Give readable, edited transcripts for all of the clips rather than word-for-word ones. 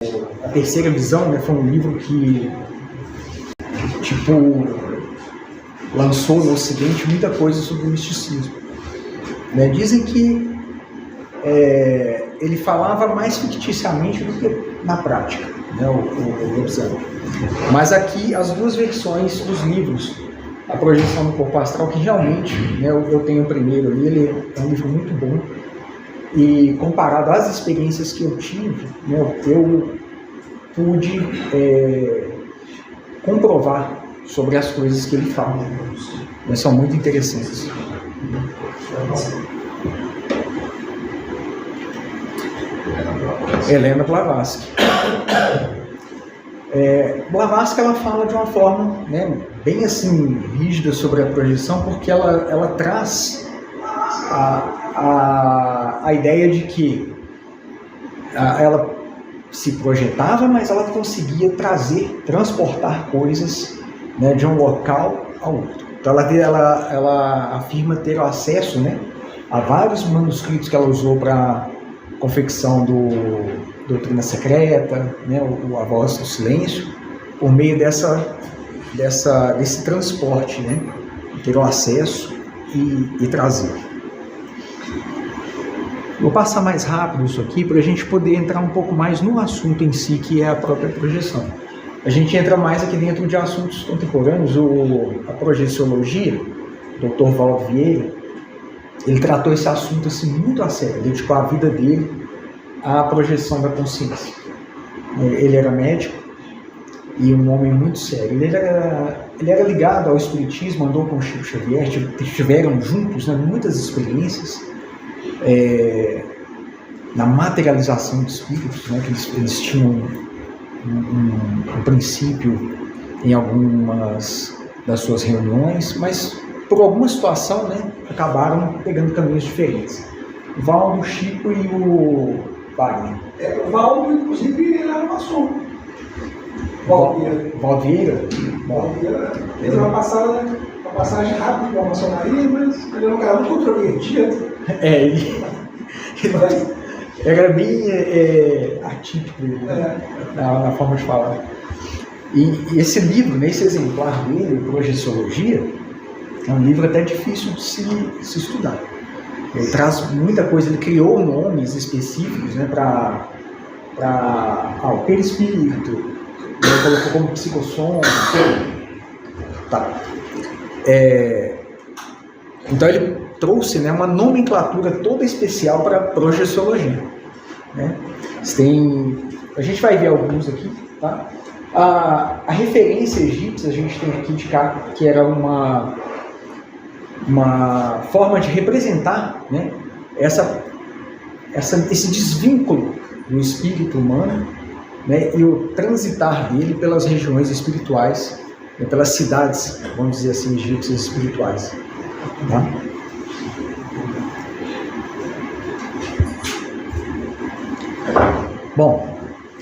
A Terceira Visão, né, foi um livro que lançou no Ocidente muita coisa sobre o misticismo. Né? Dizem que ele falava mais ficticiamente do que na prática, né, o Lobsang. Mas aqui as duas versões dos livros, A Projeção do Corpo Astral, que realmente, né, eu tenho o primeiro ali, ele é um livro muito bom, e comparado às experiências que eu tive, né, eu pude comprovar sobre as coisas que ele fala. Mas são muito interessantes. Helena Blavatsky. Blavatsky, ela fala de uma forma, né, bem assim rígida sobre a projeção, porque ela traz a ideia de que ela se projetava, mas ela conseguia transportar coisas, né, de um local ao outro. Então ela afirma ter acesso, né, a vários manuscritos que ela usou para confecção do Doutrina Secreta, né, A Voz do Silêncio, por meio desse transporte, né, ter o acesso e trazer. Vou passar mais rápido isso aqui para a gente poder entrar um pouco mais no assunto em si, que é a própria projeção. A gente entra mais aqui dentro de assuntos contemporâneos. A projeciologia, o Dr. Valdo Vieira, ele tratou esse assunto assim muito a sério, dedicou a vida dele à projeção da consciência. Ele era médico e um homem muito sério. Ele era ligado ao espiritismo, andou com o Chico Xavier, tiveram juntos, né, muitas experiências na materialização de espíritos, né, que eles tinham um princípio em algumas das suas reuniões, mas por alguma situação, né, acabaram pegando caminhos diferentes. O Valdo, o Chico e o Wagner. O Valdo, inclusive, ele era maçom. Valvieira? Fez uma passagem rápida pela maçonaria, mas ele era um cara muito controvertido. Ele era bem atípico, né, na forma de falar. E esse livro, né, esse exemplar dele, Projeciologia, é um livro até difícil de se estudar. Ele traz muita coisa, ele criou nomes específicos, né, para o perispírito, ele colocou como psicossom. Tá. Então ele trouxe, né, uma nomenclatura toda especial para a projeciologia. Né? A gente vai ver alguns aqui. Tá? A referência egípcia a gente tem aqui de cá, que era uma forma de representar, né, esse desvínculo do espírito humano, né, e o transitar dele pelas regiões espirituais, né, pelas cidades, vamos dizer assim, egípcias espirituais. Tá? Bom,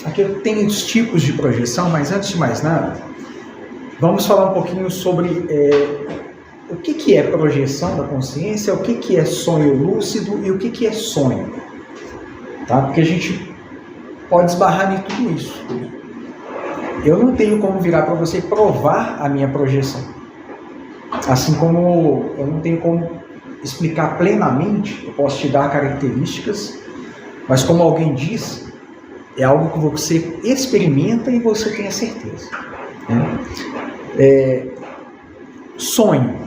aqui eu tenho os tipos de projeção, mas antes de mais nada, vamos falar um pouquinho sobre o que é projeção da consciência, o que é sonho lúcido e o que é sonho. Tá? Porque a gente pode esbarrar em tudo isso. Eu não tenho como virar para você e provar a minha projeção. Assim como eu não tenho como explicar plenamente, eu posso te dar características, mas como alguém diz, é algo que você experimenta e você tem a certeza. Né? Sonho.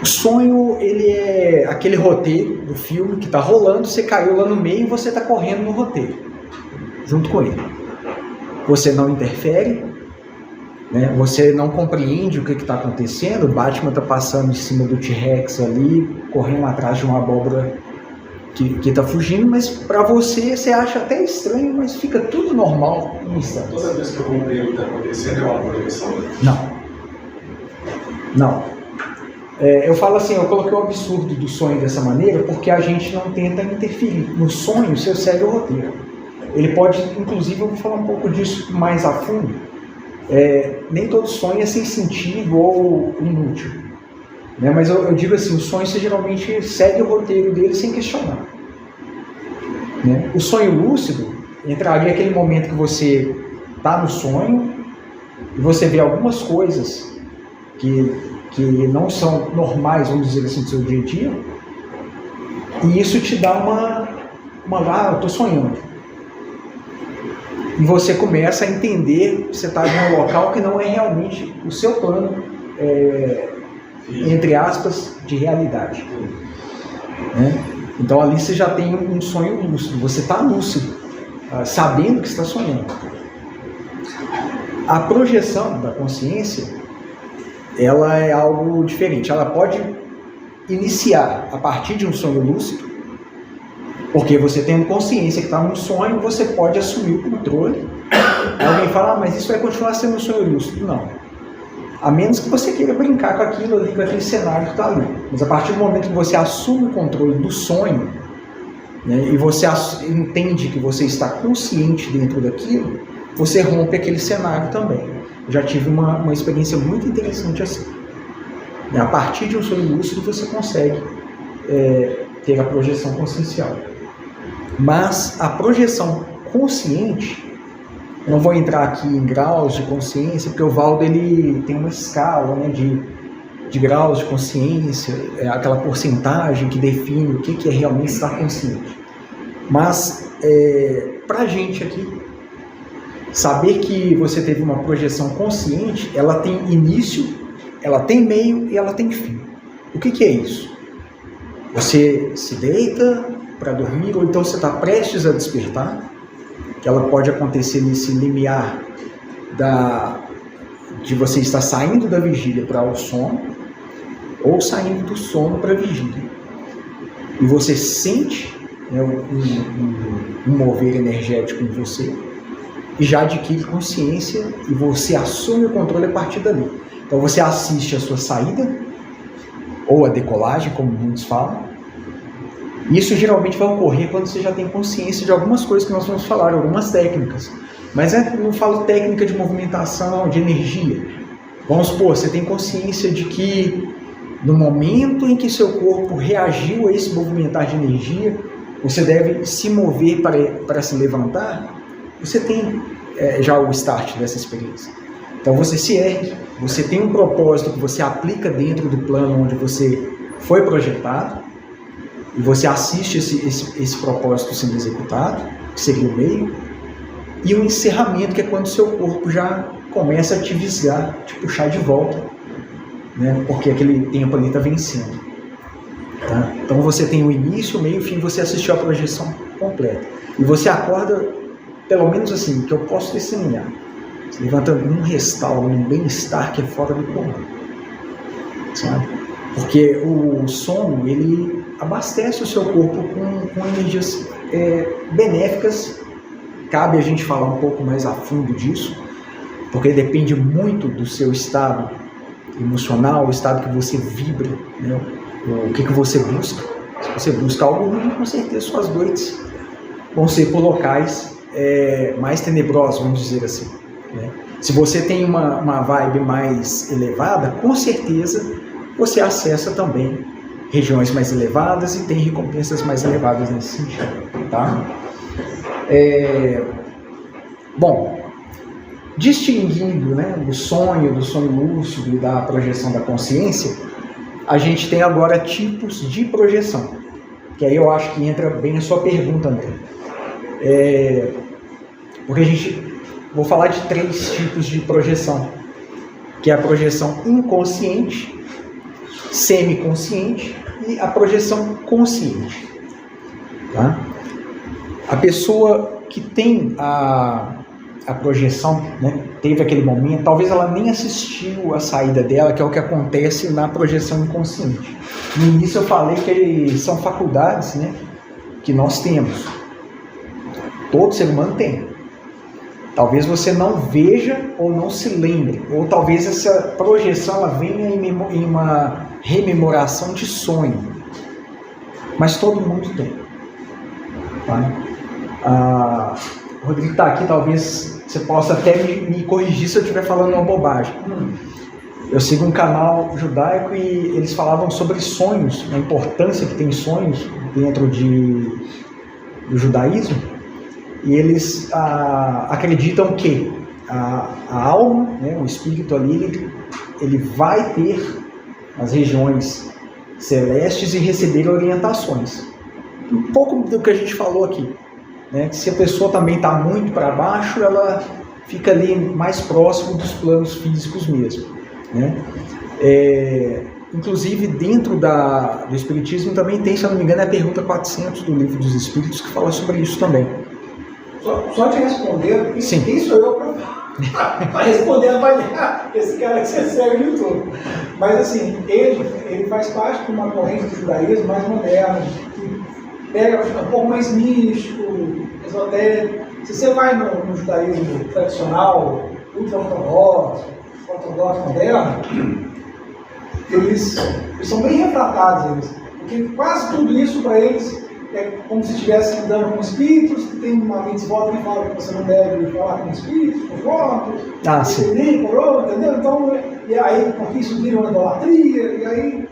O sonho, ele é aquele roteiro do filme que está rolando, você caiu lá no meio e você está correndo no roteiro, junto com ele. Você não interfere, né? Você não compreende o que está acontecendo. O Batman está passando em cima do T-Rex ali, correndo atrás de uma abóbora que está fugindo, mas para você acha até estranho, mas fica tudo normal no instante. Toda vez que eu compreendo o que está acontecendo, é uma projeção? Não. Eu falo assim, eu coloquei o absurdo do sonho dessa maneira porque a gente não tenta interferir. No sonho, você segue o roteiro. Ele pode, inclusive, eu vou falar um pouco disso mais a fundo. Nem todo sonho é sem sentido ou inútil. Né? Mas eu digo assim, o sonho você geralmente segue o roteiro dele sem questionar. Né? O sonho lúcido, entraria aquele momento que você está no sonho e você vê algumas coisas que não são normais, vamos dizer assim, do seu dia a dia, e isso te dá eu estou sonhando. E você começa a entender que você está em um local que não é realmente o seu plano, entre aspas, de realidade. Né? Então ali você já tem um sonho lúcido, você está lúcido, sabendo que está sonhando. A projeção da consciência, ela é algo diferente. Ela pode iniciar a partir de um sonho lúcido, porque você tendo consciência que está num sonho, você pode assumir o controle. Aí alguém fala, mas isso vai continuar sendo um sonho lúcido. Não. A menos que você queira brincar com aquilo ali, com aquele cenário que está ali. Mas a partir do momento que você assume o controle do sonho, né, e você entende que você está consciente dentro daquilo, você rompe aquele cenário também. Eu já tive uma experiência muito interessante assim. A partir de um sonho lúcido você consegue ter a projeção consciencial. Mas a projeção consciente, não vou entrar aqui em graus de consciência, porque o Valdo ele tem uma escala, né, de graus de consciência, aquela porcentagem que define o que é realmente estar consciente. Mas para a gente aqui, saber que você teve uma projeção consciente, ela tem início, ela tem meio e ela tem fim. O que é isso? Você se deita para dormir, ou então você está prestes a despertar, que ela pode acontecer nesse limiar de você estar saindo da vigília para o sono, ou saindo do sono para a vigília. E você sente, né, um mover energético em você, e já adquire consciência e você assume o controle a partir dali. Então você assiste a sua saída, ou a decolagem, como muitos falam. Isso geralmente vai ocorrer quando você já tem consciência de algumas coisas que nós vamos falar, algumas técnicas. Mas não falo técnica de movimentação, de energia. Vamos supor, você tem consciência de que no momento em que seu corpo reagiu a esse movimentar de energia, você deve se mover para se levantar. Você tem já o start dessa experiência. Então você se ergue, você tem um propósito que você aplica dentro do plano onde você foi projetado, e você assiste esse propósito sendo executado, que seria o meio, e o encerramento, que é quando o seu corpo já começa a te visgar, te puxar de volta, né? Porque aquele tempo ali está vencendo. Tá? Então você tem o início, o meio e o fim, você assistiu a projeção completa. E você acorda, pelo menos assim, que eu posso testemunhar, se levantando num restauro, num bem-estar que é fora do comum, sabe? Porque o sono, ele abastece o seu corpo com energias benéficas. Cabe a gente falar um pouco mais a fundo disso, porque depende muito do seu estado emocional, o estado que você vibra, né? O que você busca. Se você busca algo ruim, com certeza suas noites vão ser por locais mais tenebrosos, vamos dizer assim, né? Se você tem uma vibe mais elevada, com certeza você acessa também regiões mais elevadas e tem recompensas mais elevadas nesse sentido, tá? Bom, distinguindo, né, o sonho do sonho lúcido e da projeção da consciência, a gente tem agora tipos de projeção, que aí eu acho que entra bem a sua pergunta, André. Porque vou falar de 3 tipos de projeção, que é a projeção inconsciente, semiconsciente e a projeção consciente. Tá? A pessoa que tem a projeção, né, teve aquele momento, talvez ela nem assistiu a saída dela, que é o que acontece na projeção inconsciente. No início eu falei que são faculdades, né, que nós temos. Todo ser humano tem. Talvez você não veja ou não se lembre, ou talvez essa projeção ela venha em uma rememoração de sonho, mas todo mundo tem. Tá? O Rodrigo está aqui, talvez você possa até me corrigir se eu estiver falando uma bobagem. Eu sigo um canal judaico e eles falavam sobre sonhos, a importância que tem sonhos dentro do judaísmo. e eles acreditam que a alma, né, o espírito ali, ele vai ter as regiões celestes e receber orientações. Um pouco do que a gente falou aqui, né? Se a pessoa também está muito para baixo, ela fica ali mais próximo dos planos físicos mesmo, né? Inclusive dentro do Espiritismo também tem, se eu não me engano, a pergunta 400 do Livro dos Espíritos, que fala sobre isso também. Só te responder, sim. Quem sou eu para responder, avaliar esse cara que você segue no YouTube. Mas assim, ele faz parte de uma corrente do judaísmo mais moderna, que pega um pouco mais místico, esotérico. Se você vai no judaísmo tradicional, ultra-ortodoxo, ortodoxo moderno, eles são bem refratados, porque quase tudo isso para eles é como se estivesse lidando com espíritos, tem uma mitzvot que fala que você não deve falar com espíritos, com fotos, nem coroa, entendeu? Então, e aí, porque isso vira uma idolatria, e aí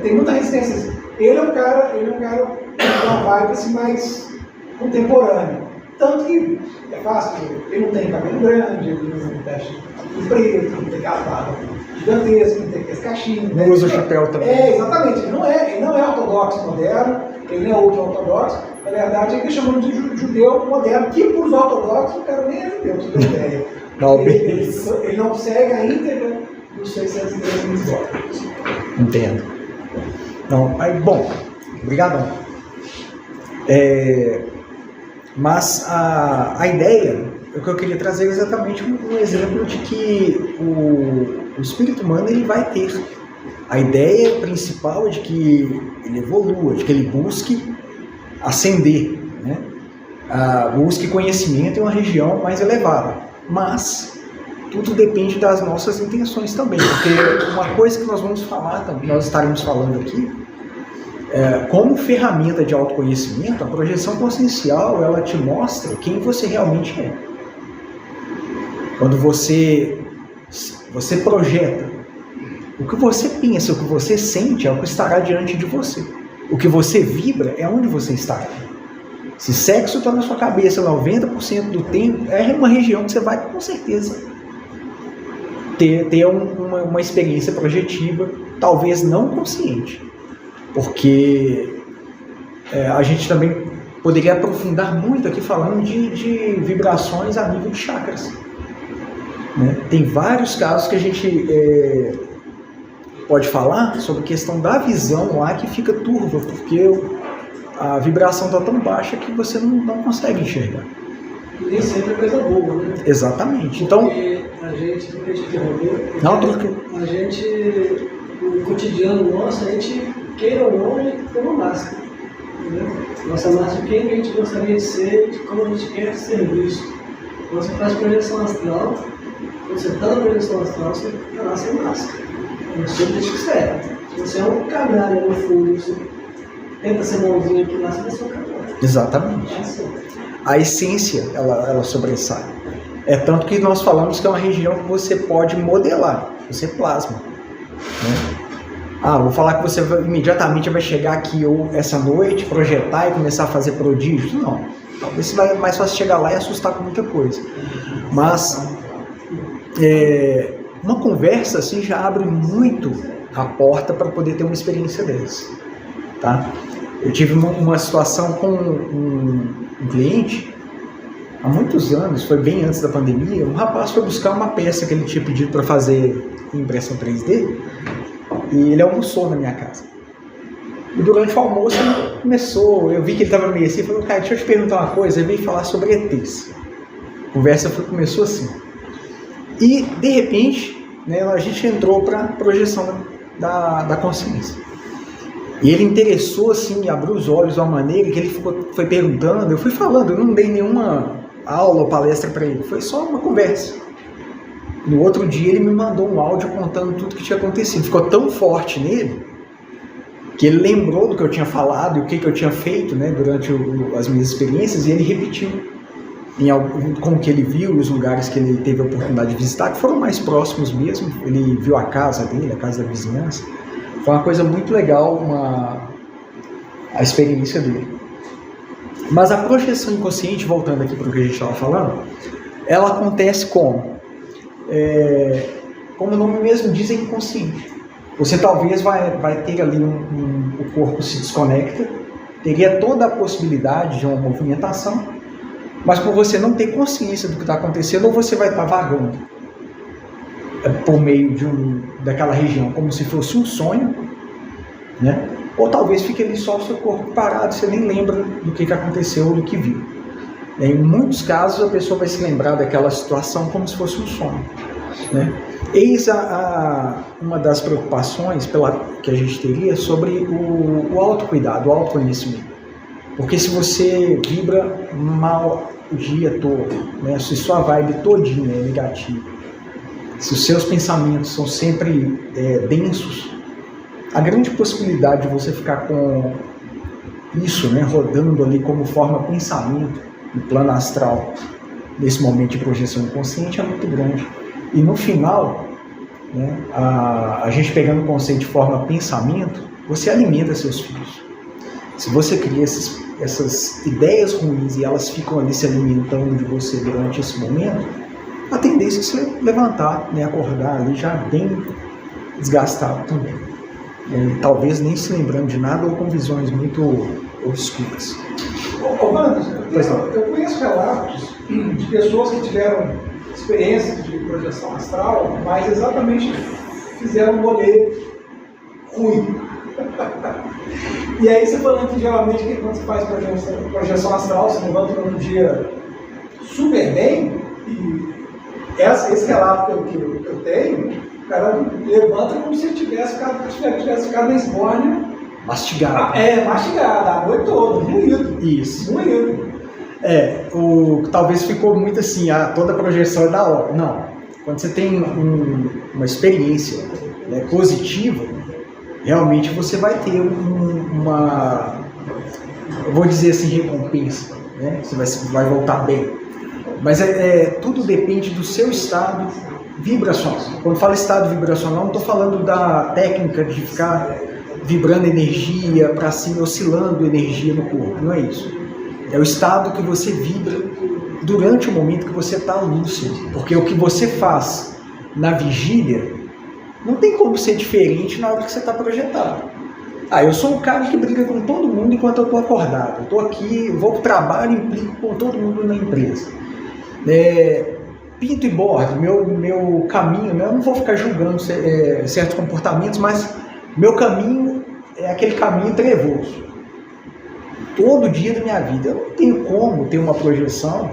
tem muita resistência. Ele é um cara com uma vibe assim, mais contemporânea. Tanto que é fácil, ele não tem cabelo grande, ele não veste de preto, não tem aquela barba gigantesca, não tem aqueles cachinhos. Não usa o chapéu também. Exatamente. Ele não é ortodoxo moderno, ele não é ultra-ortodoxo. Na verdade, é que chamam de judeu moderno, que para os ortodoxos o cara nem é judeu, você tem ideia. Ele não segue a íntegra dos 613 mitzvot. Entendo. Não, bom, obrigadão. Mas a ideia, o que eu queria trazer é exatamente um exemplo de que o espírito humano ele vai ter. A ideia principal é de que ele evolua, de que ele busque ascender, né? Busque conhecimento em uma região mais elevada. Mas tudo depende das nossas intenções também, porque uma coisa que nós vamos falar, nós estaremos falando aqui, como ferramenta de autoconhecimento, a projeção consciencial, ela te mostra quem você realmente é. Quando você projeta, o que você pensa, o que você sente é o que estará diante de você. O que você vibra é onde você estará. Se sexo está na sua cabeça 90% do tempo, é uma região que você vai com certeza ter uma experiência projetiva, talvez não consciente. Porque a gente também poderia aprofundar muito aqui falando de vibrações a nível de chakras, né? Tem vários casos que a gente pode falar sobre a questão da visão lá que fica turva, porque a vibração está tão baixa que você não consegue enxergar. E nem sempre é coisa boa, né? Exatamente. Então, porque a gente, do que a gente interrompeu, não, a gente, no cotidiano nosso, a gente, queira ou não, a gente tem uma máscara. Entendeu? Nossa máscara de quem a gente gostaria de ser, de como a gente quer ser visto. Quando você faz projeção astral, quando você está na projeção astral, você está lá sem máscara. Não sei o que você é. Se você é um canalha no fundo, você tenta ser bonzinho aqui lá, você vai ser um canalha. Exatamente. É assim. A essência, ela sobressai. É tanto que nós falamos que é uma região que você pode modelar, você plasma, né? Vou falar que você imediatamente vai chegar aqui ou essa noite, projetar e começar a fazer prodígios. Não. Talvez vai mais fácil chegar lá e assustar com muita coisa. Mas uma conversa assim já abre muito a porta para poder ter uma experiência dessa, tá? Eu tive uma situação com um cliente há muitos anos, foi bem antes da pandemia. Um rapaz foi buscar uma peça que ele tinha pedido para fazer impressão 3D e ele almoçou na minha casa. E durante o almoço ele começou, eu vi que ele estava meio assim, falou: cara, deixa eu te perguntar uma coisa. Ele veio falar sobre ETs. A conversa começou assim. E de repente, né, a gente entrou para a projeção da consciência. E ele interessou assim, abriu os olhos de uma maneira que ele foi perguntando, eu fui falando, eu não dei nenhuma aula ou palestra para ele, foi só uma conversa. No outro dia ele me mandou um áudio contando tudo que tinha acontecido. Ficou tão forte nele que ele lembrou do que eu tinha falado e o que eu tinha feito, né, durante as minhas experiências, e ele repetiu como que ele viu os lugares que ele teve a oportunidade de visitar, que foram mais próximos mesmo. Ele viu a casa dele, a casa da vizinhança. Foi uma coisa muito legal a experiência dele. Mas a projeção inconsciente, voltando aqui para o que a gente estava falando, ela acontece como? Como o nome mesmo diz, é inconsciente. Você talvez vai ter ali o corpo se desconecta, teria toda a possibilidade de uma movimentação, mas por você não ter consciência do que está acontecendo, ou você vai estar vagando por meio daquela região, como se fosse um sonho, né? Ou talvez fique ali só o seu corpo parado, você nem lembra do que aconteceu ou do que viu. Em muitos casos, a pessoa vai se lembrar daquela situação como se fosse um sonho, né? Eis uma das preocupações que a gente teria sobre o autocuidado, o autoconhecimento. Porque se você vibra mal o dia todo, né? Se sua vibe todinha é negativa, se os seus pensamentos são sempre densos, a grande possibilidade de você ficar com isso, né, rodando ali como forma pensamento no plano astral, nesse momento de projeção inconsciente, é muito grande. E no final, né, a gente pegando o conceito de forma pensamento, você alimenta seus filhos. Se você cria essas ideias ruins e elas ficam ali se alimentando de você durante esse momento, a tendência é você levantar, né, acordar ali já bem desgastado também. Talvez nem se lembrando de nada ou com visões muito obscuras. Wander, eu conheço relatos de pessoas que tiveram experiências de projeção astral, mas exatamente fizeram um rolê ruim. E aí você falando que geralmente quando você faz projeção astral, você levanta no outro dia super bem, e esse relato que eu tenho, o cara levanta como se tivesse ficado na esbórnia. Mastigado. Mastigado, a noite toda, moído. Isso. Moído. Talvez ficou muito assim, toda projeção é da hora. Não. Quando você tem uma experiência, né, positiva, realmente você vai ter uma, eu vou dizer assim, recompensa, né? Você vai voltar bem. Mas tudo depende do seu estado vibracional. Quando falo estado vibracional, não estou falando da técnica de ficar vibrando energia para cima, oscilando energia no corpo. Não é isso. É o estado que você vibra durante o momento que você está lúcido. Porque o que você faz na vigília não tem como ser diferente na hora que você está projetado. Eu sou um cara que briga com todo mundo enquanto eu estou acordado. Eu estou aqui, vou para o trabalho e implico com todo mundo na empresa. Pinto e bordo, meu caminho, né? Eu não vou ficar julgando certos comportamentos, mas meu caminho é aquele caminho trevoso. Todo dia da minha vida. Eu não tenho como ter uma projeção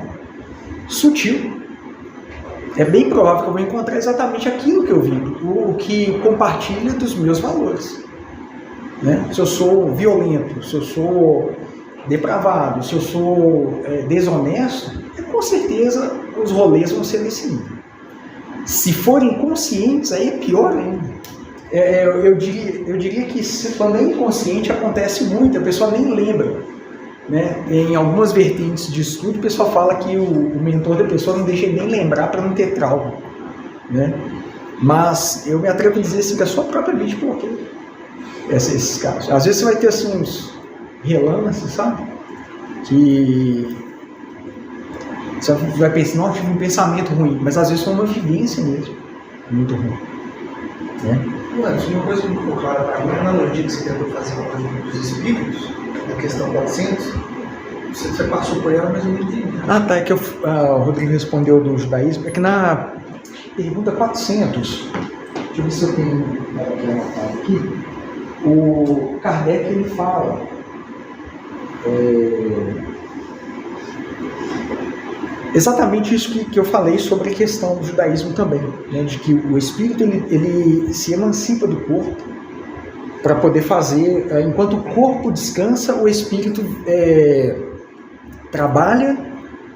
sutil. É bem provável que eu vou encontrar exatamente aquilo que eu vi, o que compartilha dos meus valores. Né? Se eu sou violento, se eu sou depravado, se eu sou desonesto, com certeza os rolês vão ser desse nível. Se forem conscientes, aí é pior ainda. Eu diria que quando é inconsciente acontece muito, a pessoa nem lembra. Né? Em algumas vertentes de estudo, o pessoal fala que o mentor da pessoa não deixa ele nem lembrar para não ter trauma. Né? Mas eu me atrevo a dizer assim, que a sua própria mente bloqueia esses casos. Às vezes você vai ter assim, uns relâmpagos, sabe? Que você vai pensar, não, tive um pensamento ruim, mas às vezes foi uma vivência mesmo, muito ruim. Né? Mas uma coisa que não ficou clara para mim, a analogia que você tentou fazer com os espíritos, na questão 400, você passou por ela, mas eu não entendi. É que o Rodrigo respondeu do judaísmo, é que na pergunta 400, deixa eu ver se eu tenho aqui, o Kardec ele fala exatamente isso que eu falei sobre a questão do judaísmo também, né, de que o espírito ele se emancipa do corpo para poder fazer, enquanto o corpo descansa, o espírito trabalha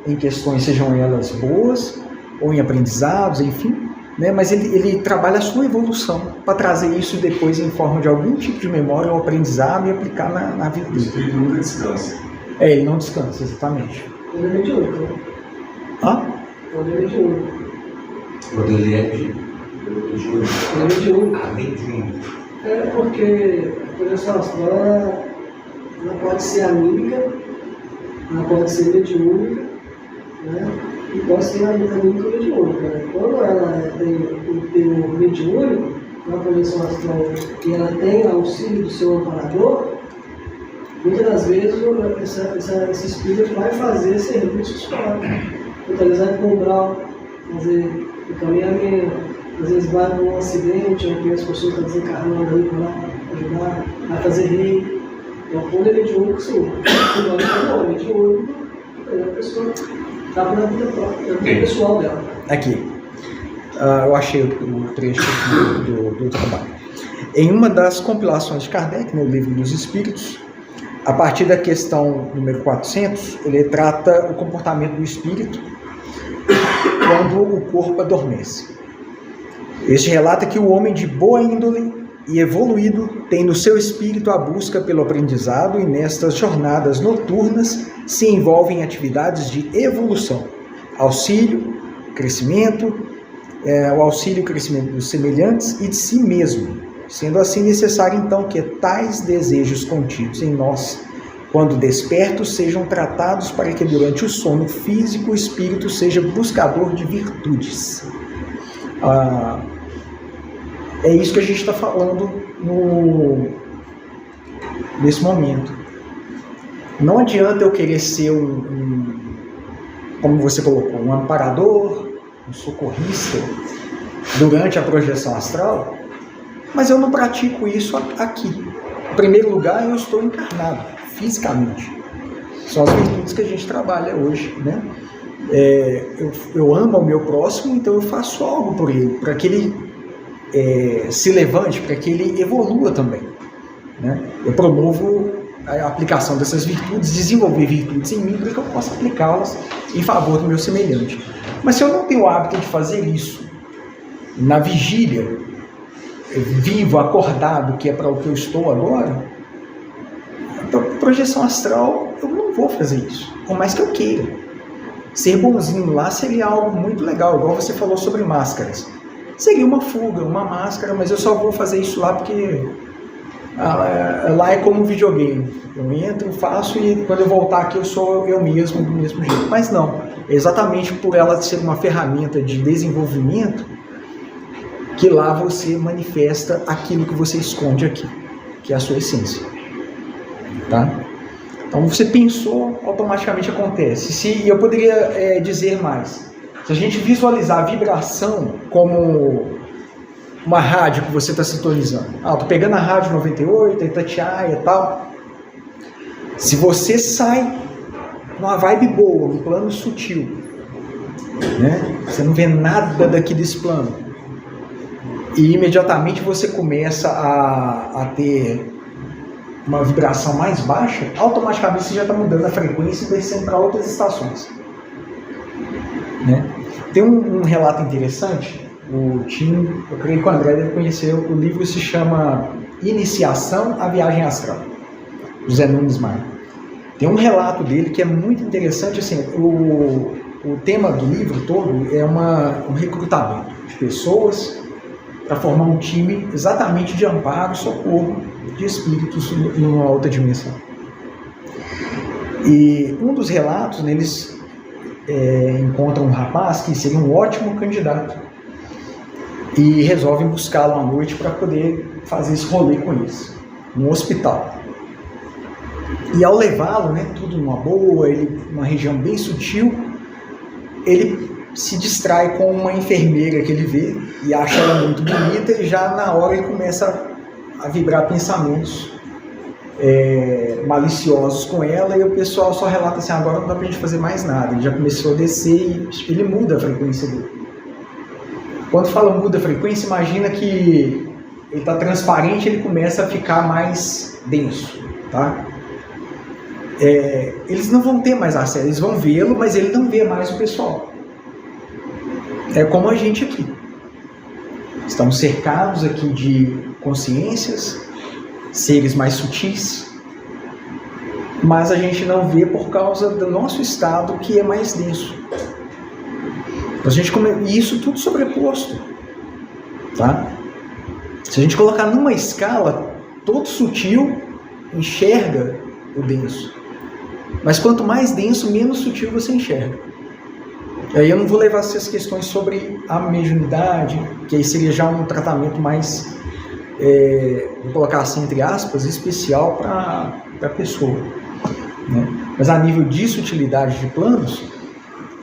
em questões, sejam elas boas ou em aprendizados, enfim, né, mas ele trabalha a sua evolução para trazer isso depois em forma de algum tipo de memória ou aprendizado e aplicar na vida dele. O espírito nunca descansa. Ele não descansa, exatamente. Ele é mediúnico, né? Quando ele é mediúnico. Porque a projeção astral não pode ser anímica ela pode ser mediúnica, né? E pode ser a mímica mediúnica. Né? Quando ela tem o teor mediúnico, na projeção astral, e ela tem auxílio do seu amparador, muitas das vezes esse espírito vai fazer serviços para. Muitas vezes vai cobrar, fazer encaminhamento, às vezes vai para um acidente, ou tem as pessoas que estão desencarnando aí para lá ajudar, vai fazer rei. Então, quando ele é mediúnico, sim. Quando ele não é mediúnico, a pessoa está na vida própria, na vida pessoal dela. Aqui. Eu achei o trecho do trabalho. Em uma das compilações de Kardec, no Livro dos Espíritos, a partir da questão número 400, ele trata o comportamento do espírito quando o corpo adormece. Este relata que o homem de boa índole e evoluído tem no seu espírito a busca pelo aprendizado e nestas jornadas noturnas se envolve em atividades de evolução, auxílio, crescimento, o auxílio e crescimento dos semelhantes e de si mesmo, sendo assim necessário então que tais desejos contidos em nós, quando despertos, sejam tratados para que durante o sono físico o espírito seja buscador de virtudes. É isso que a gente está falando nesse momento. Não adianta eu querer ser como você colocou, um amparador, um socorrista durante a projeção astral, mas eu não pratico isso aqui. Em primeiro lugar, eu estou encarnado, fisicamente. São as virtudes que a gente trabalha hoje, né? Eu amo o meu próximo, então eu faço algo por ele, para que ele se levante, para que ele evolua também, né? Eu promovo a aplicação dessas virtudes, desenvolver virtudes em mim para que eu possa aplicá-las em favor do meu semelhante. Mas se eu não tenho o hábito de fazer isso na vigília, vivo, acordado, que é para o que eu estou agora, então, projeção astral, eu não vou fazer isso, por mais que eu queira. Ser bonzinho lá seria algo muito legal, igual você falou sobre máscaras. Seria uma fuga, uma máscara, mas eu só vou fazer isso lá porque lá é como um videogame. Eu entro, faço e quando eu voltar aqui eu sou eu mesmo do mesmo jeito. Mas não, é exatamente por ela ser uma ferramenta de desenvolvimento que lá você manifesta aquilo que você esconde aqui, que é a sua essência. Tá? Então você pensou, automaticamente acontece. E eu poderia dizer mais. Se a gente visualizar a vibração como uma rádio que você está sintonizando. Estou pegando a rádio 98, Itatiaia e tal. Se você sai numa vibe boa, um plano sutil, né? Você não vê nada daqui desse plano. E imediatamente você começa a ter uma vibração mais baixa, automaticamente você já está mudando a frequência e descendo para outras estações. Né? Tem um relato interessante, o Tim, eu creio que o André deve conhecer, o livro se chama Iniciação à Viagem Astral, José Nunes Maia. Tem um relato dele que é muito interessante, assim, o tema do livro todo é um recrutamento de pessoas para formar um time exatamente de amparo, socorro de espíritos em uma outra dimensão. E um dos relatos, eles encontram um rapaz que seria um ótimo candidato e resolvem buscá-lo à noite para poder fazer esse rolê com eles, no hospital. E ao levá-lo, né, tudo numa boa, uma região bem sutil, ele se distrai com uma enfermeira que ele vê e acha ela muito bonita, e já na hora ele começa a vibrar pensamentos maliciosos com ela, e o pessoal só relata assim: agora não dá pra gente fazer mais nada. Ele já começou a descer e ele muda a frequência dele. Quando fala muda a frequência, imagina que ele está transparente, ele começa a ficar mais denso, tá? Eles não vão ter mais acesso, eles vão vê-lo, mas ele não vê mais o pessoal. É como a gente aqui. Estamos cercados aqui de consciências, seres mais sutis, mas a gente não vê por causa do nosso estado que é mais denso. E isso tudo sobreposto, tá? Se a gente colocar numa escala, todo sutil enxerga o denso. Mas quanto mais denso, menos sutil você enxerga. E aí eu não vou levar essas questões sobre a mediunidade, que aí seria já um tratamento mais, vou colocar assim entre aspas, especial para a pessoa, né? Mas a nível de sutilidade de planos,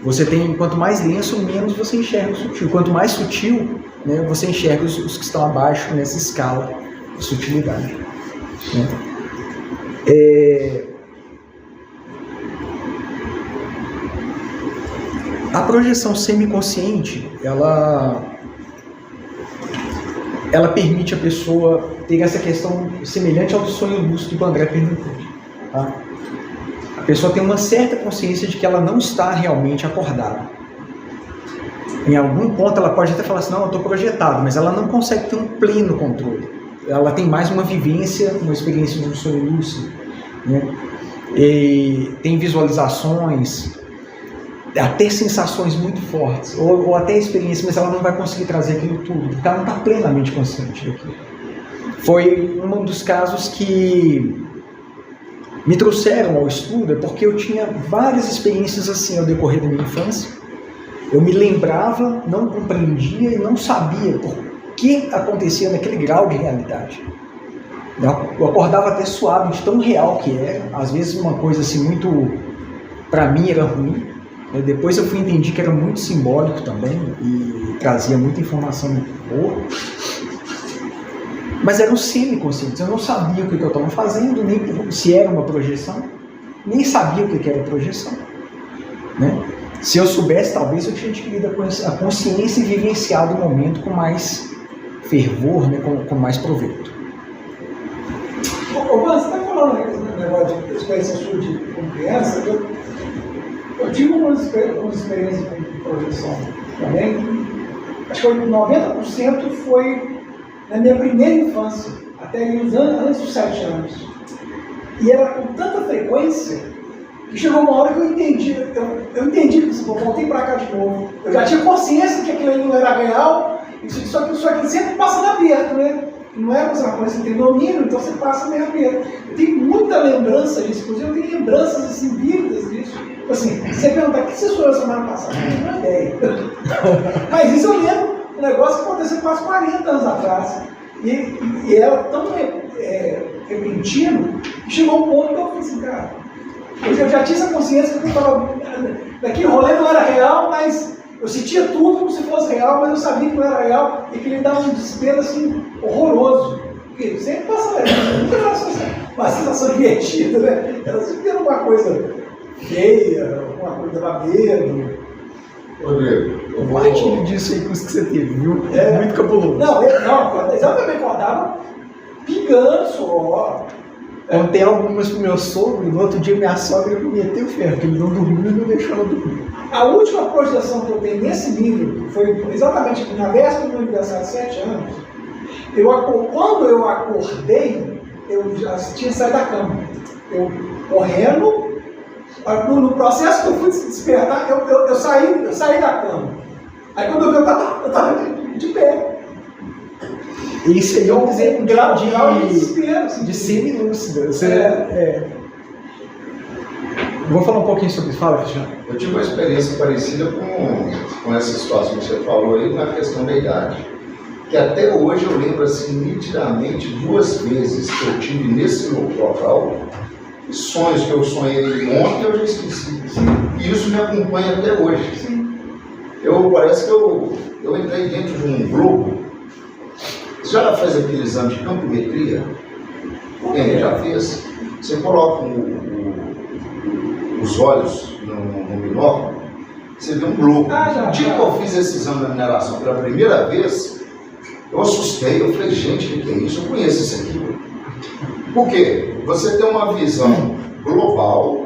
você tem, quanto mais denso, menos você enxerga o sutil. Quanto mais sutil, né, você enxerga os que estão abaixo nessa escala de sutilidade, né? A projeção semiconsciente, ela permite a pessoa ter essa questão semelhante ao do sonho lúcido que o André perguntou, tá? A pessoa tem uma certa consciência de que ela não está realmente acordada. Em algum ponto ela pode até falar assim, não, eu estou projetado, mas ela não consegue ter um pleno controle. Ela tem mais uma vivência, uma experiência de um sonho lúcido, né? E tem visualizações, até sensações muito fortes, ou até experiência, mas ela não vai conseguir trazer aquilo tudo, porque ela não está plenamente consciente daquilo. Foi um dos casos que me trouxeram ao estudo, porque eu tinha várias experiências assim ao decorrer da minha infância. Eu me lembrava, não compreendia e não sabia por que acontecia naquele grau de realidade. Eu acordava até suave de tão real que era, às vezes uma coisa assim muito, para mim era ruim. Depois eu entendi que era muito simbólico também e trazia muita informação boa. Mas eram semiconscientes, eu não sabia o que eu estava fazendo, nem se era uma projeção, nem sabia o que era projeção, né? Se eu soubesse, talvez eu tinha adquirido a consciência e vivenciado o momento com mais fervor, né? com mais proveito. Ô, você está falando um negócio de experiência sua com criança, eu tive umas experiências com projeção também, acho que 90% foi na minha primeira infância, até antes dos 7 anos. E era com tanta frequência que chegou uma hora que eu entendi, eu entendi que eu voltei para cá de novo. Eu já tinha consciência de que aquilo não era real, só que sempre passa aberto, né? Não é uma coisa que você tem domínio, então você passa meio aberto. Eu tenho muita lembrança disso, inclusive eu tenho lembranças assim, vívidas disso. Assim, você perguntar o que você sonhou semana passada, eu não tenho ideia. Mas isso eu lembro, um negócio que aconteceu quase 40 anos atrás. E era tão repentino que chegou um ponto que eu falei assim, cara, eu já tinha essa consciência que eu estava. Daquele rolê não era real, mas eu sentia tudo como se fosse real, mas eu sabia que não era real e que ele dava um desespero assim, horroroso. Porque sempre passa, nunca era uma sensação divertida, né? Era sempre uma coisa feia, uma coisa da medo. Rodrigo, O partilho disso aí com os que você teve, viu? É muito cabuloso. Não, exatamente, eu andava pingando suor. Contei algumas pro meu sogro, e no outro dia minha sogra me meteu o ferro, que ele não dormiu e não deixou ela dormir. A última projeção que eu tenho nesse nível foi exatamente na véspera do meu aniversário de 7 anos. Quando eu acordei, eu já tinha saído da cama. Eu correndo, no processo que eu fui despertar, eu saí da cama. Aí quando eu vi, eu estava de pé. Isso aí é um exemplo grau de desespero, assim, de semi-lúcida. Vou falar um pouquinho sobre isso. Fala, Cristiano. eu tive uma experiência parecida com essa situação que você falou aí na questão da idade. Que até hoje eu lembro assim nitidamente 2 vezes que eu tive nesse local, sonhos que eu sonhei ontem eu já esqueci. E isso me acompanha até hoje. Parece que eu entrei dentro de um globo. Você já fez aquele exame de campometria? Quem já fez? Você coloca os olhos no binóculo, você vê um globo. No dia que eu fiz esse exame da mineração pela primeira vez, eu assustei, eu falei, gente, o que é isso? Eu conheço isso aqui. Por quê? Você tem uma visão global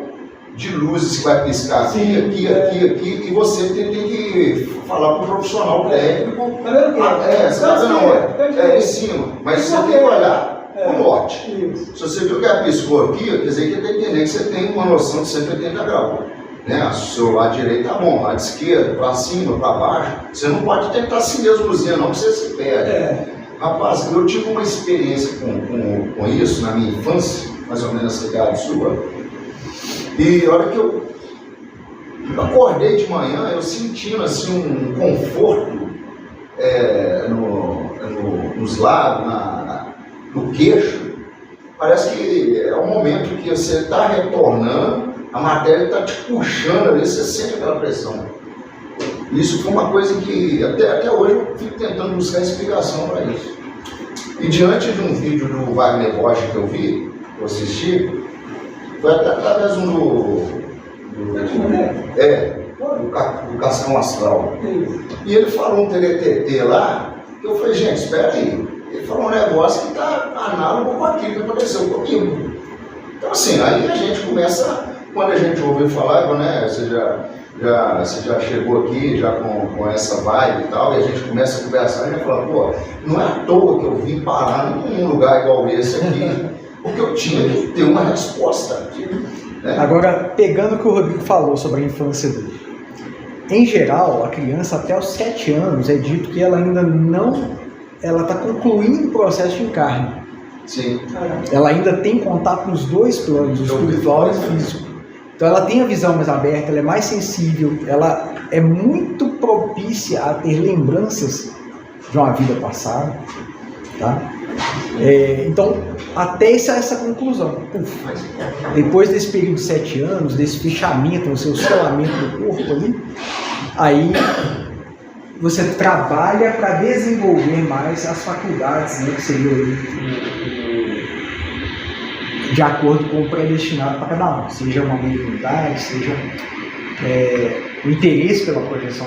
de luzes que vai piscar aqui, aqui, e você tem que falar com um profissional técnico. Você tá vendo? Em cima. Mas você tem que olhar o norte. Se você viu que ela piscou aqui, quer dizer que tem que entender que você tem uma noção de 180 graus. Né? O seu lado direito tá bom, lado esquerdo, para cima, para baixo. Você não pode tentar seguir as luzinhas não, que você se perde. Rapaz, eu tive uma experiência com isso na minha infância, mais ou menos essa idade sua. E a hora que eu acordei de manhã, eu sentindo assim um conforto nos lábios, no queixo. Parece que é um momento que você está retornando, a matéria está te puxando ali, você sente aquela pressão. Isso foi uma coisa que até hoje eu fico tentando buscar explicação para isso. E diante de um vídeo do Wagner Rocha que eu vi, que eu assisti, foi até através do Cascão Astral. E ele falou um TTT lá, que eu falei, gente, espera aí. Ele falou um negócio que está análogo com aquilo que aconteceu comigo. Então assim, aí a gente começa, quando a gente ouviu falar, né, você já chegou aqui já com essa vibe e tal, e a gente começa a conversar, e a gente fala, pô, não é à toa que eu vim parar num lugar igual esse aqui, porque eu tinha que ter uma resposta. Né? Agora, pegando o que o Rodrigo falou sobre a infância dele. Em geral, a criança até os 7 anos é dito que ela ainda não... Ela está concluindo o processo de encarne. Sim. Ela ainda tem contato nos dois planos, o espiritual e o físico. Então ela tem a visão mais aberta, ela é mais sensível, ela é muito propícia a ter lembranças de uma vida passada. Tá? Então, até essa conclusão. Depois desse período de 7 anos, desse fechamento, no seu selamento do corpo ali, aí você trabalha para desenvolver mais as faculdades, né, que seriam de acordo com o predestinado para cada um, seja uma mediunidade, seja o interesse pela projeção